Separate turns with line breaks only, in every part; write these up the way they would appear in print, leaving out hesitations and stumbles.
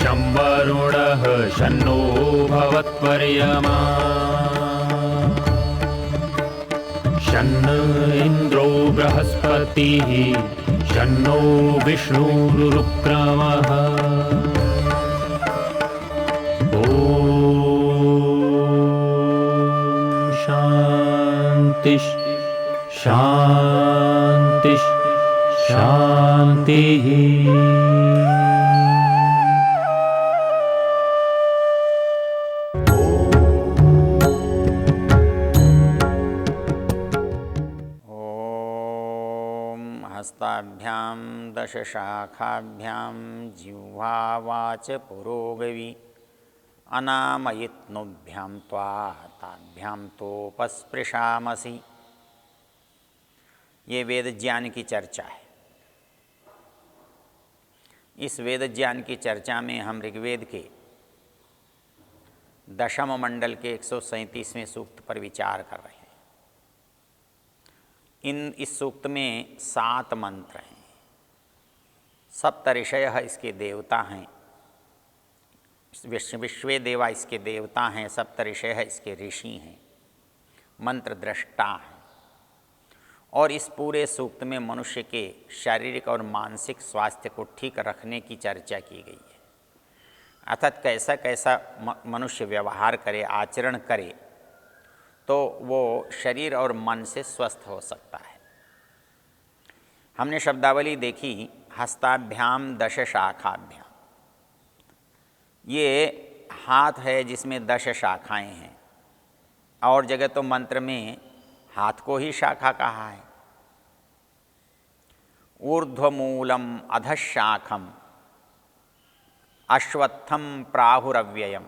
शं वरुणः शन्नो भवत्वर्यमा शन्न इन्द्रो बृहस्पतिः शन्नो विष्णुरुक्रमः ॐ शान्ति शान्ति शान्तिः।
हस्ताभ्यां दशशाखाभ्यां जिह्वा वाच पुरोगवी अनामयित्नुभ्यां त्वा ताभ्यां तोपस्पृशामसि। ये वेद ज्ञान की चर्चा है। इस वेद ज्ञान की चर्चा में हम ऋग्वेद के दशम मंडल के 137वें सूक्त पर विचार कर रहे हैं। इस सूक्त में 7 मंत्र हैं। सप्तऋषयः इसके देवता हैं। विश्वे देवा इसके देवता हैं। सप्तऋषयः इसके ऋषि हैं, मंत्र दृष्टा हैं। और इस पूरे सूक्त में मनुष्य के शारीरिक और मानसिक स्वास्थ्य को ठीक रखने की चर्चा की गई है। अर्थात कैसा कैसा मनुष्य व्यवहार करे, आचरण करे तो वो शरीर और मन से स्वस्थ हो सकता है। हमने शब्दावली देखी, हस्ताभ्याम दश शाखाभ्याम। ये हाथ है जिसमें 10 शाखाएं हैं। और जगह तो मंत्र में हाथ को ही शाखा कहा है। ऊर्ध्वमूलम अधशाखम अश्वत्थम प्राहुरव्ययम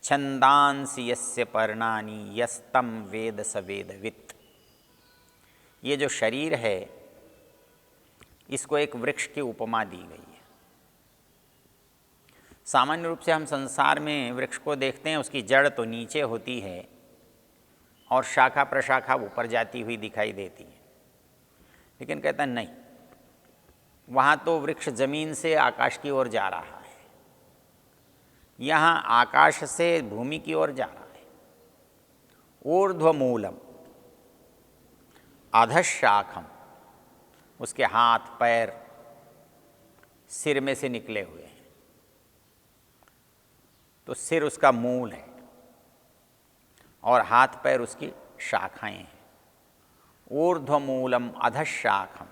छंदांसि यस्य पर्णानि यस्तम वेद स वेदवित्। ये जो शरीर है इसको एक वृक्ष की उपमा दी गई है। सामान्य रूप से हम संसार में वृक्ष को देखते हैं, उसकी जड़ तो नीचे होती है और शाखा प्रशाखा ऊपर जाती हुई दिखाई देती है। लेकिन कहता नहीं, वहाँ तो वृक्ष जमीन से आकाश की ओर जा रहा है, यहाँ आकाश से भूमि की ओर जा रहा है। ऊर्ध्वमूलम अधशाखम, उसके हाथ पैर सिर में से निकले हुए हैं, तो सिर उसका मूल है और हाथ पैर उसकी शाखाएं हैं। ऊर्ध्वमूलम अधशाखम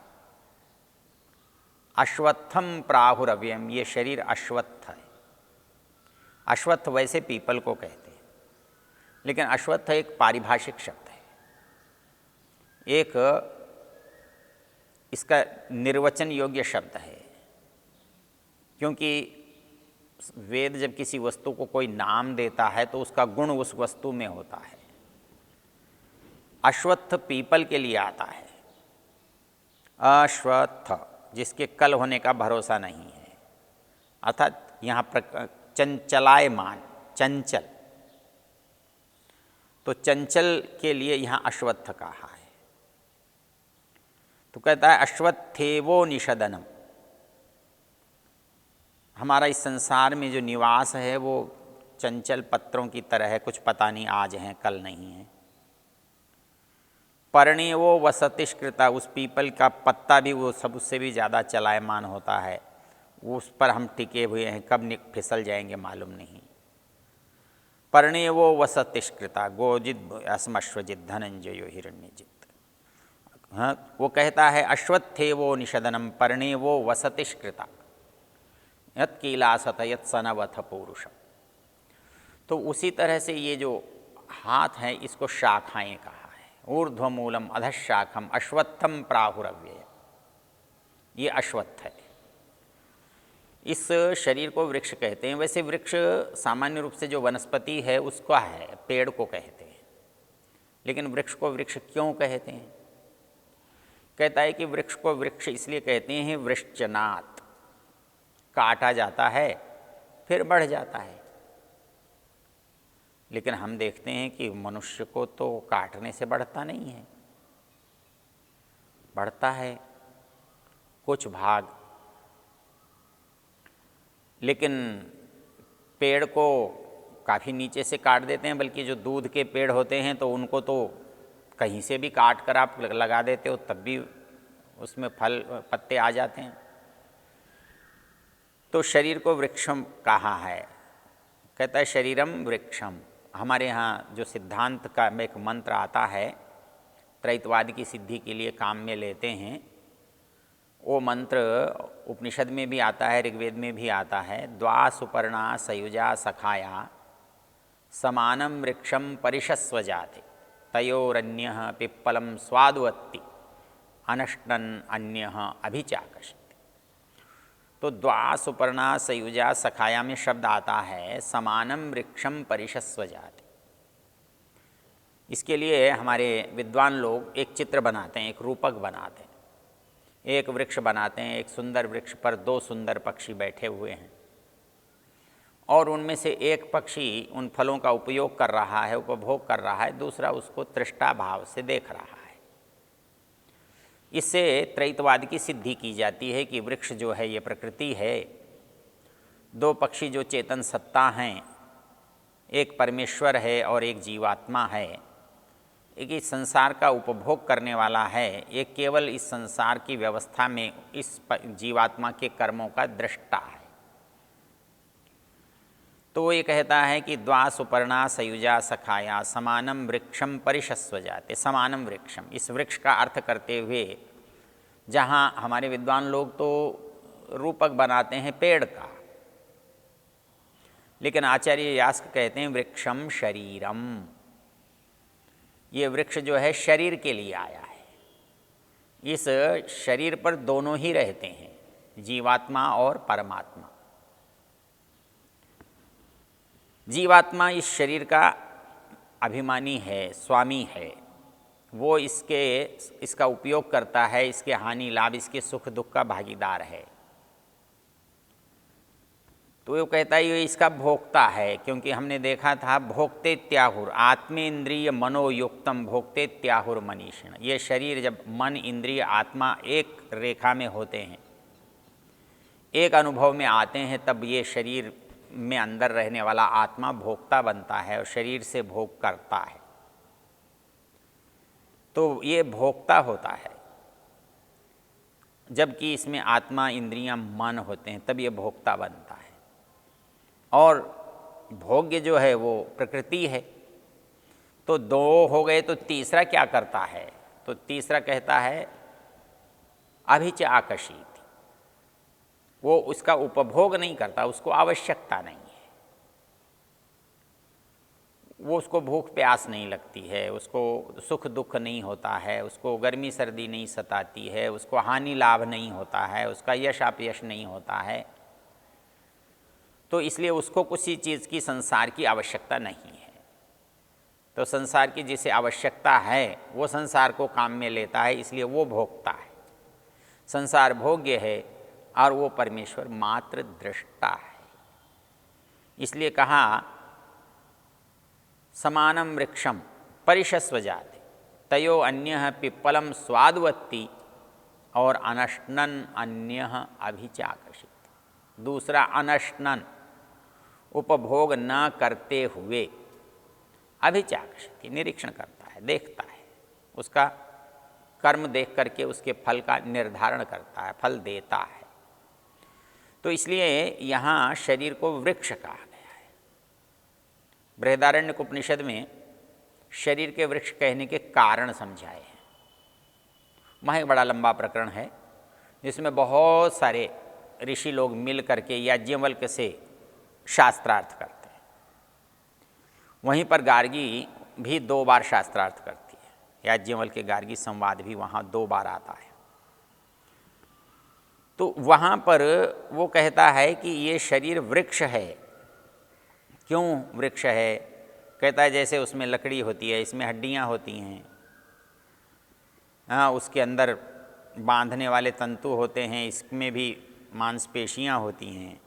अश्वत्थम प्राहुरव्ययम। ये शरीर अश्वत्थ है। अश्वत्थ वैसे पीपल को कहते हैं, लेकिन अश्वत्थ एक पारिभाषिक शब्द है। एक इसका निर्वचन योग्य शब्द है, क्योंकि वेद जब किसी वस्तु को कोई नाम देता है तो उसका गुण उस वस्तु में होता है। अश्वत्थ पीपल के लिए आता है। अश्वत्थ जिसके कल होने का भरोसा नहीं है, अर्थात यहाँ चंचलायमान, चंचल, तो चंचल के लिए यहाँ अश्वत्थ कहा है। तो कहता है अश्वत्थेवो निषदनम। हमारा इस संसार में जो निवास है वो चंचल पत्रों की तरह है, कुछ पता नहीं आज हैं कल नहीं है। पर्णेवो वसतिष्कृता, उस पीपल का पत्ता भी वो सब उससे भी ज़्यादा चलायमान होता है, उस पर हम टिके हुए हैं, कब फिसल जाएंगे मालूम नहीं। पर्णेवो वसतिष्कृता गोजित अस्मश्वजित धनंजयो हिरण्यजित। हाँ, वो कहता है अश्वत्थेवो निषदनम पर्णेवो वसतिष्कृता यत् कीलासत यत् सनवथ पौरुषम। तो उसी तरह से ये जो हाथ है इसको शाखाएं कहा है। ऊर्ध्वमूलम अधशाखम अश्वत्थम प्राहुरव्यय। ये अश्वत्थ है। इस शरीर को वृक्ष कहते हैं। वैसे वृक्ष सामान्य रूप से जो वनस्पति है उसको है, पेड़ को कहते हैं। लेकिन वृक्ष को वृक्ष क्यों कहते हैं? कहता है कि वृक्ष को वृक्ष इसलिए कहते हैं वृश्चनात्, काटा जाता है फिर बढ़ जाता है। लेकिन हम देखते हैं कि मनुष्य को तो काटने से बढ़ता नहीं है, बढ़ता है कुछ भाग लेकिन पेड़ को काफ़ी नीचे से काट देते हैं, बल्कि जो दूध के पेड़ होते हैं तो उनको तो कहीं से भी काट कर आप लगा देते हो तब भी उसमें फल पत्ते आ जाते हैं। तो शरीर को वृक्षम कहा है, कहता है शरीरम वृक्षम। हमारे यहाँ जो सिद्धांत का एक मंत्र आता है, त्रैतवाद की सिद्धि के लिए काम में लेते हैं, वो मंत्र उपनिषद में भी आता है, ऋग्वेद में भी आता है। द्वा सुपर्णा सयुजा सखाया समानम वृक्षम परिशस्व जाते तयोरन्यः पिप्पलम स्वादुवत्ति अनष्टन अन्यः अभिचाकशति। तो द्वा सुपर्णा सयुजा सखाया में शब्द आता है समानम वृक्षम परिशस्व जाते। इसके लिए हमारे विद्वान लोग एक चित्र बनाते हैं, एक रूपक बनाते हैं, एक वृक्ष बनाते हैं। एक सुंदर वृक्ष पर दो सुंदर पक्षी बैठे हुए हैं और उनमें से एक पक्षी उन फलों का उपयोग कर रहा है, उपभोग कर रहा है, दूसरा उसको तृष्णा भाव से देख रहा है। इससे त्रैतवाद की सिद्धि की जाती है कि वृक्ष जो है ये प्रकृति है, दो पक्षी जो चेतन सत्ता हैं, एक परमेश्वर है और एक जीवात्मा है। एक इस संसार का उपभोग करने वाला है, एक केवल इस संसार की व्यवस्था में इस जीवात्मा के कर्मों का दृष्टा है। तो ये कहता है कि द्वा सुपर्णा सयुजा सखाया समानम वृक्षम परिशस्व जाते। समानम वृक्षम, इस वृक्ष का अर्थ करते हुए जहाँ हमारे विद्वान लोग तो रूपक बनाते हैं पेड़ का, लेकिन आचार्य यास्क कहते हैं वृक्षम शरीरम। ये वृक्ष जो है शरीर के लिए आया है। इस शरीर पर दोनों ही रहते हैं, जीवात्मा और परमात्मा। जीवात्मा इस शरीर का अभिमानी है, स्वामी है, वो इसका उपयोग करता है, इसके हानि लाभ, इसके सुख दुख का भागीदार है। तो वो कहता है ये इसका भोक्ता है, क्योंकि हमने देखा था भोक्ते त्याहुर आत्मेन्द्रिय मनोयुक्तम भोक्ते त्याहुर मनीषिण। ये शरीर जब मन इंद्रिय आत्मा एक रेखा में होते हैं, एक अनुभव में आते हैं, तब ये शरीर में अंदर रहने वाला आत्मा भोक्ता बनता है और शरीर से भोग करता है। तो ये भोक्ता होता है, जबकि इसमें आत्मा इंद्रियां मन होते हैं, तब ये भोक्ता बनता है। और भोग्य जो है वो प्रकृति है। तो दो हो गए, तो तीसरा क्या करता है? तो तीसरा कहता है अभिच आकर्षित, वो उसका उपभोग नहीं करता, उसको आवश्यकता नहीं है, वो उसको भूख प्यास नहीं लगती है, उसको सुख दुख नहीं होता है, उसको गर्मी सर्दी नहीं सताती है, उसको हानि लाभ नहीं होता है, उसका यश अपयश नहीं होता है। तो इसलिए उसको किसी चीज़ की संसार की आवश्यकता नहीं है। तो संसार की जिसे आवश्यकता है वो संसार को काम में लेता है, इसलिए वो भोगता है। संसार भोग्य है और वो परमेश्वर मात्र दृष्टा है। इसलिए कहा समानम वृक्षम परिशस्व जाते तयो अन्यः पिप्पलम स्वादवत्ति और अनश्नन अन्यः अभिचाकर्षित। दूसरा अनश्नन, उपभोग न करते हुए, अभिचाकर्षित निरीक्षण करता है, देखता है, उसका कर्म देख करके उसके फल का निर्धारण करता है, फल देता है। तो इसलिए यहाँ शरीर को वृक्ष कहा गया है। बृहदारण्यक उपनिषद में शरीर के वृक्ष कहने के कारण समझाए हैं। वहाँ एक बड़ा लंबा प्रकरण है जिसमें बहुत सारे ऋषि लोग मिल करके याज्ञवल्क्य से शास्त्रार्थ करते हैं। वहीं पर गार्गी भी 2 बार शास्त्रार्थ करती है। याज्ञवल्क्य गार्गी संवाद भी वहाँ 2 बार आता है। तो वहाँ पर वो कहता है कि ये शरीर वृक्ष है। क्यों वृक्ष है? कहता है जैसे उसमें लकड़ी होती है, इसमें हड्डियाँ होती हैं, हाँ, उसके अंदर बांधने वाले तंतु होते हैं, इसमें भी मांसपेशियाँ होती हैं,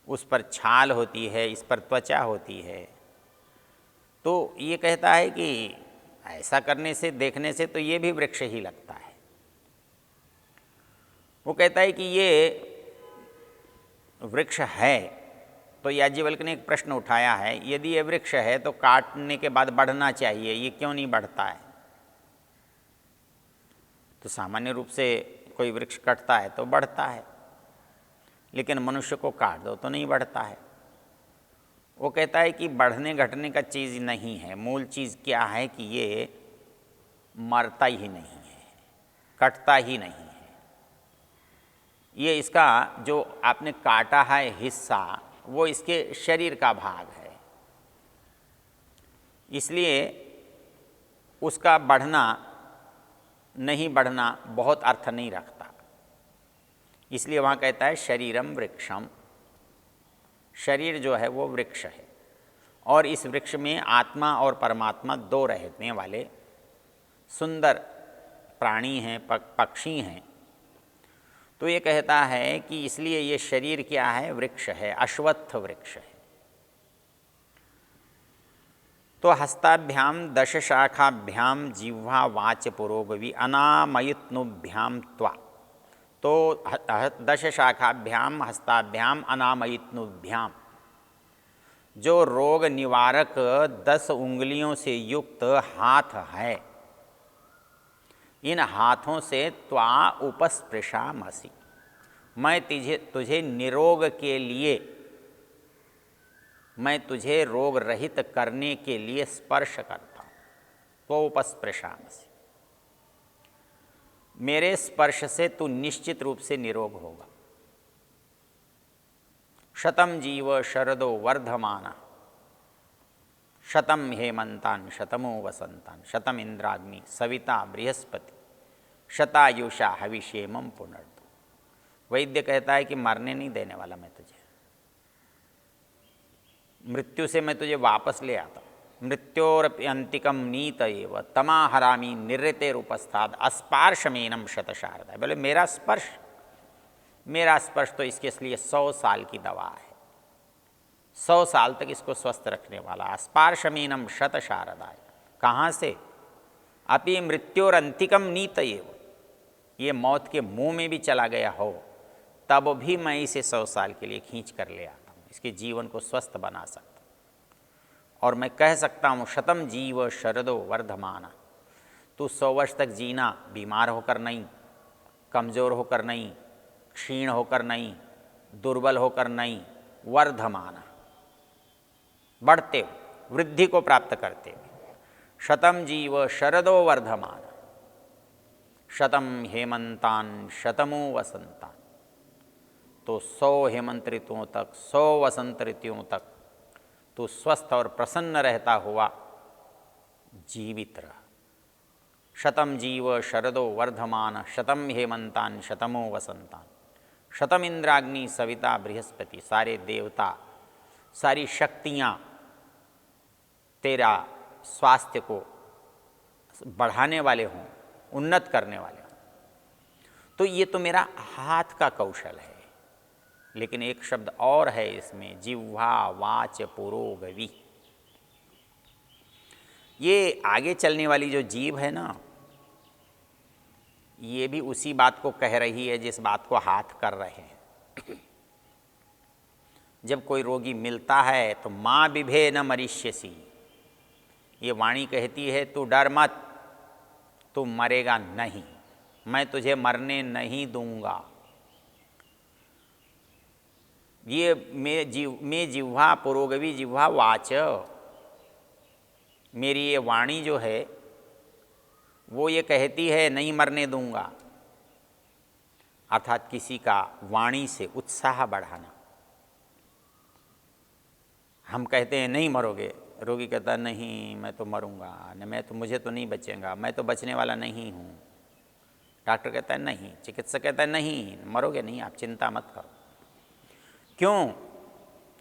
उस पर छाल होती है, इस पर त्वचा होती है। तो ये कहता है कि ऐसा करने से, देखने से तो ये भी वृक्ष ही लगता है। वो कहता है कि ये वृक्ष है तो याज्ञवल्क्य ने एक प्रश्न उठाया है, यदि ये वृक्ष है तो काटने के बाद बढ़ना चाहिए, ये क्यों नहीं बढ़ता है? तो सामान्य रूप से कोई वृक्ष कटता है तो बढ़ता है, लेकिन मनुष्य को काट दो तो नहीं बढ़ता है। वो कहता है कि बढ़ने घटने का चीज़ नहीं है, मूल चीज़ क्या है कि ये मरता ही नहीं है, कटता ही नहीं है। ये इसका जो आपने काटा है हिस्सा वो इसके शरीर का भाग है, इसलिए उसका बढ़ना नहीं बढ़ना बहुत अर्थ नहीं रखता। इसलिए वहाँ कहता है शरीरम वृक्षम, शरीर जो है वो वृक्ष है, और इस वृक्ष में आत्मा और परमात्मा दो रहने वाले सुंदर प्राणी हैं, पक्षी हैं। तो ये कहता है कि इसलिए ये शरीर क्या है? वृक्ष है, अश्वत्थ वृक्ष है। तो हस्ताभ्याम दश शाखाभ्याम जिह्वा वाच पुरोगवी अनामयित्नुभ्याम त्वा, तो दश शाखाभ्याम हस्ताभ्याम अनामयित्नुभ्याम, जो रोग निवारक 10 उंगलियों से युक्त हाथ है, इन हाथों से त्वा उपस्पृशामसि, मैं तुझे निरोग के लिए, मैं तुझे रोग रहित करने के लिए स्पर्श करता हूँ। तो उपस्पृशामसि, मेरे स्पर्श से तू निश्चित रूप से निरोग होगा। शतम जीव शरदो वर्धमान, शतम हेमंतान शतमो वसंतान, शतम इंद्राग्नि सविता बृहस्पति, शतायुषा हविषेमम पुनर्दो। वैद्य कहता है कि मरने नहीं देने वाला मैं तुझे, मृत्यु से मैं तुझे वापस ले आता हूँ। मृत्योरप्यंतिकम नीत एव तमाहरामी निरृतेरुपस्थाद अस्पार्शमेनम शतशारदा। बोले मेरा स्पर्श तो इसके लिए 100 साल की दवा है, 100 साल तक इसको स्वस्थ रखने वाला। अस्पार्शमेनम शतशारदाय, कहाँ से? अपि मृत्योरंतिकम नीत एव, ये मौत के मुंह में भी चला गया हो तब भी मैं इसे 100 साल के लिए खींच कर ले आता हूँ, इसके जीवन को स्वस्थ बना सकता हूँ। और मैं कह सकता हूँ शतम जीव शरदो वर्धमान, तू 100 वर्ष तक जीना, बीमार होकर नहीं, कमज़ोर होकर नहीं, क्षीण होकर नहीं, दुर्बल होकर नहीं, वर्धमान, बढ़ते हुए, वृद्धि को प्राप्त करते हुए। शतम जीव शरदो वर्धमान, शतम हेमंतान शतमो वसंतान, तो 100 हेमंत ऋतुओं तक, 100 वसंत ऋतुओं तक तो स्वस्थ और प्रसन्न रहता हुआ जीवित रह। शतम जीव शरदो वर्धमान, शतम हेमंतान शतमो वसंतान, शतम इंद्राग्नि सविता बृहस्पति, सारे देवता, सारी शक्तियाँ तेरा स्वास्थ्य को बढ़ाने वाले हों, उन्नत करने वाले हों। तो ये तो मेरा हाथ का कौशल है, लेकिन एक शब्द और है इसमें, जिह्वा वाच पुरोगवी। ये आगे चलने वाली जो जीभ है ना, ये भी उसी बात को कह रही है जिस बात को हाथ कर रहे हैं। जब कोई रोगी मिलता है तो माँ बिभे न मरिष्यसि, ये वाणी कहती है तू डर मत, तू मरेगा नहीं, मैं तुझे मरने नहीं दूंगा। ये मैं जिह्वा पुरोगवी जिह्वा वाच, मेरी ये वाणी जो है वो ये कहती है नहीं मरने दूंगा, अर्थात किसी का वाणी से उत्साह बढ़ाना। हम कहते हैं नहीं मरोगे, रोगी कहता है नहीं मैं तो मरूंगा, न मैं तो, मुझे तो नहीं बचेगा, मैं तो बचने वाला नहीं हूँ। डॉक्टर कहता है नहीं, चिकित्सक कहता है नहीं मरोगे नहीं, आप चिंता मत करो। क्यों?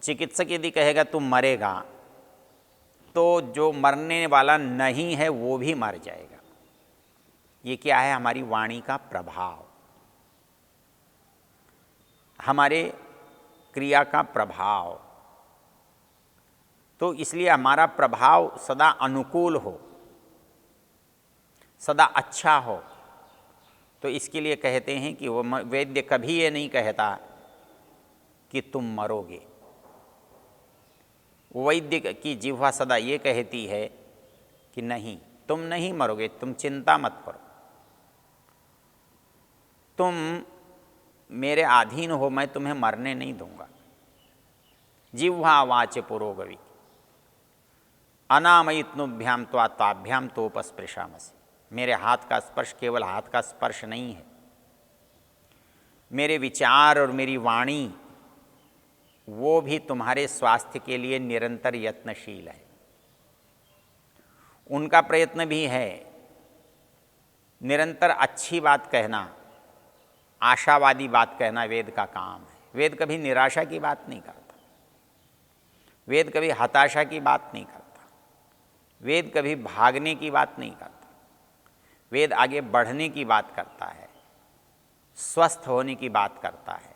चिकित्सक यदि कहेगा तुम मरेगा तो जो मरने वाला नहीं है वो भी मर जाएगा। ये क्या है? हमारी वाणी का प्रभाव, हमारे क्रिया का प्रभाव। तो इसलिए हमारा प्रभाव सदा अनुकूल हो, सदा अच्छा हो। तो इसके लिए कहते हैं कि वो वैद्य कभी ये नहीं कहता कि तुम मरोगे। वैद्य की जिह्वा सदा ये कहती है कि नहीं, तुम नहीं मरोगे, तुम चिंता मत करो, तुम मेरे अधीन हो, मैं तुम्हें मरने नहीं दूंगा। जिह्वा वाच पुरोगवी अनामयित्नुभ्याम त्वाभ्याम तोपस्पृशामसि। मेरे हाथ का स्पर्श केवल हाथ का स्पर्श नहीं है, मेरे विचार और मेरी वाणी वो भी तुम्हारे स्वास्थ्य के लिए निरंतर यत्नशील है। उनका प्रयत्न भी है निरंतर अच्छी बात कहना, आशावादी बात कहना वेद का काम है। वेद कभी निराशा की बात नहीं करता, वेद कभी हताशा की बात नहीं करता, वेद कभी भागने की बात नहीं करता। वेद आगे बढ़ने की बात करता है, स्वस्थ होने की बात करता है,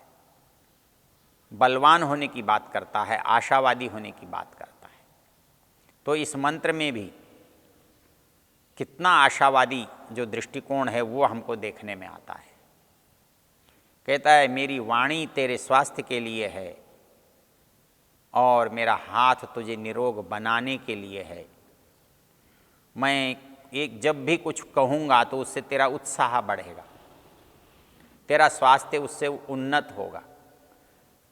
बलवान होने की बात करता है, आशावादी होने की बात करता है। तो इस मंत्र में भी कितना आशावादी जो दृष्टिकोण है वो हमको देखने में आता है। कहता है मेरी वाणी तेरे स्वास्थ्य के लिए है और मेरा हाथ तुझे निरोग बनाने के लिए है। मैं जब भी कुछ कहूँगा तो उससे तेरा उत्साह बढ़ेगा, तेरा स्वास्थ्य उससे उन्नत होगा।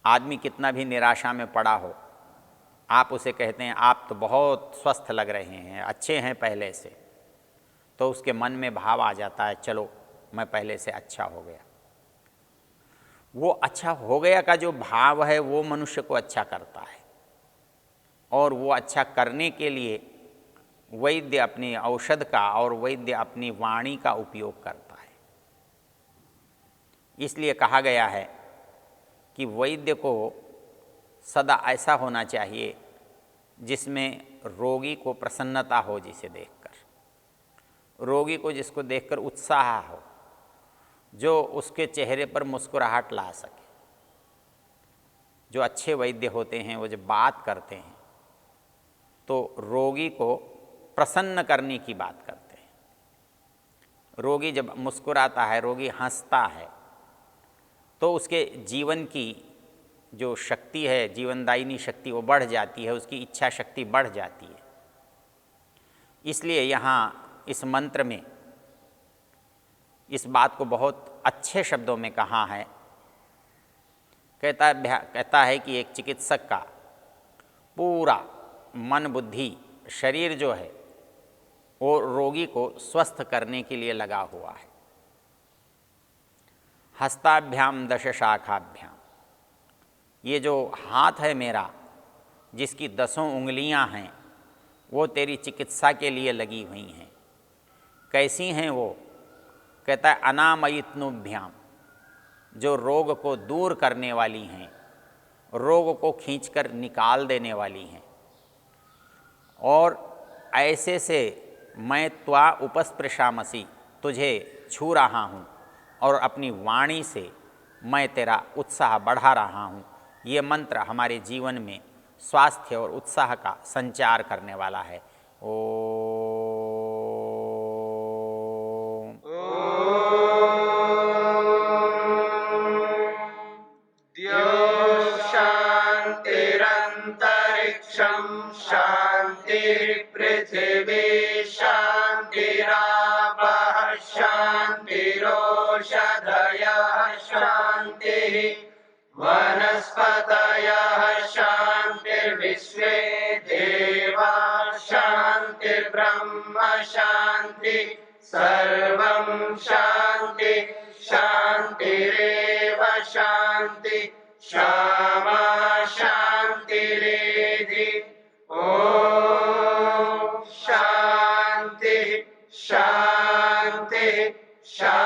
आदमी कितना भी निराशा में पड़ा हो, आप उसे कहते हैं आप तो बहुत स्वस्थ लग रहे हैं, अच्छे हैं पहले से, तो उसके मन में भाव आ जाता है चलो मैं पहले से अच्छा हो गया। वो अच्छा हो गया का जो भाव है वो मनुष्य को अच्छा करता है, और वो अच्छा करने के लिए वैद्य अपनी औषध का और वैद्य अपनी वाणी का उपयोग करता है। इसलिए कहा गया है कि वैद्य को सदा ऐसा होना चाहिए जिसमें रोगी को प्रसन्नता हो, जिसे देखकर, रोगी को जिसको देखकर उत्साह हो, जो उसके चेहरे पर मुस्कुराहट ला सके। जो अच्छे वैद्य होते हैं वो जब बात करते हैं तो रोगी को प्रसन्न करने की बात करते हैं। रोगी जब मुस्कुराता है, रोगी हंसता है, तो उसके जीवन की जो शक्ति है, जीवनदायिनी शक्ति, वो बढ़ जाती है, उसकी इच्छा शक्ति बढ़ जाती है। इसलिए यहाँ इस मंत्र में इस बात को बहुत अच्छे शब्दों में कहा है। कहता है कि एक चिकित्सक का पूरा मन बुद्धि शरीर जो है वो रोगी को स्वस्थ करने के लिए लगा हुआ है। हस्ताभ्याम दश शाखाभ्याम, ये जो हाथ है मेरा जिसकी 10 उंगलियां हैं वो तेरी चिकित्सा के लिए लगी हुई हैं। कैसी हैं वो? कहता है अनामयित्नुभ्याम, जो रोग को दूर करने वाली हैं, रोग को खींचकर निकाल देने वाली हैं। और ऐसे से मैं त्वा उपस्पृशामसि, तुझे छू रहा हूँ और अपनी वाणी से मैं तेरा उत्साह बढ़ा रहा हूँ। ये मंत्र हमारे जीवन में स्वास्थ्य और उत्साह का संचार करने वाला है।
शांतिरंतरिक्षं शांतिर्पृथिवी शांतिरापः शांतिरोषधयः शांतिः वनस्पतयः शांतिर्विश्वे देवा शांतिर्ब्रह्म शांति सर्वं शांति शांतिरेव शांति क्षमा शांतिरेधि। ओम शांति शांति शांति।